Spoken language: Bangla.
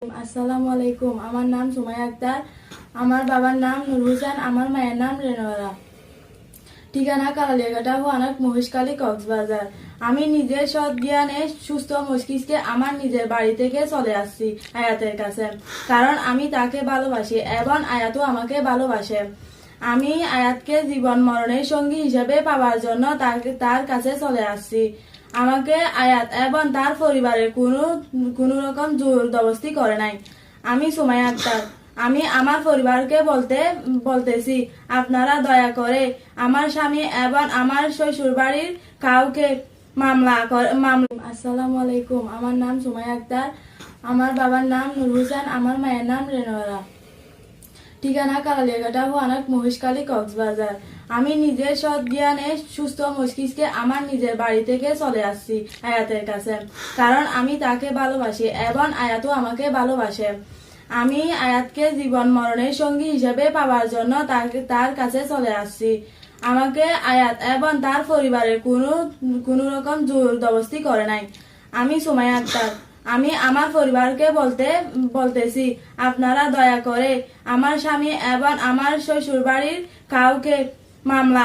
আসসালামু আলাইকুম। আমার নাম সুমাইয়া আক্তার। আমার বাবার নাম নূর হোসেন, আমার মায়ের নাম রেনোয়ারা। ঠিকানা কালালিয়াঘাটা, হোয়ানাক, মহেশখালী, কক্সবাজার। আমি নিজের সৎ জ্ঞানে সুস্থ মস্তিষ্কে আমার নিজের বাড়ি থেকে চলে আসছি আয়াতের কাছে, কারণ আমি তাকে ভালোবাসি এবং আয়াতও আমাকে ভালোবাসে। আমি আয়াতকে জীবন মরণের সঙ্গী হিসেবে পাওয়ার জন্য তার কাছে চলে আসছি। আমাকে আয়াত এবং তার পরিবারের কোনো রকম জোর জবরদস্তি করে নাই। আমি সুমাইয়া আক্তার। আমি আমার পরিবারকে বলতেছি, আপনারা দয়া করে আমার স্বামী এবং আমার শ্বশুর বাড়ির কাউকে মামলা। আসসালামু আলাইকুম। আমার নাম সুমাইয়া আক্তার। আমার বাবার নাম নূর হোসেন, আমার মায়ের নাম রেনোয়ারা। ঠিকানা কালালিয়াঘাটা, হোয়ানাক, মহেশখালী, কক্সবাজার। আমি নিজের সৎ জ্ঞানে সুস্থ মস্তিষ্কে আমার নিজের বাড়ি থেকে চলে আসছি আয়াতের কাছে, কারণ আমি তাকে ভালোবাসি এবং আয়াতও আমাকে ভালোবাসে। আমি আয়াতকে জীবন মরণের সঙ্গী হিসেবে পাওয়ার জন্য তার কাছে চলে আসছি। আমাকে আয়াত এবং তার পরিবারের কোনো রকম জোর জবরদস্তি করে নাই। আমি সুমাইয়া আক্তার। আমি আমার পরিবারকে বলতেছি, আপনারা দয়া করে আমার স্বামী এবং আমার শ্বশুর বাড়ির কাউকে মামলা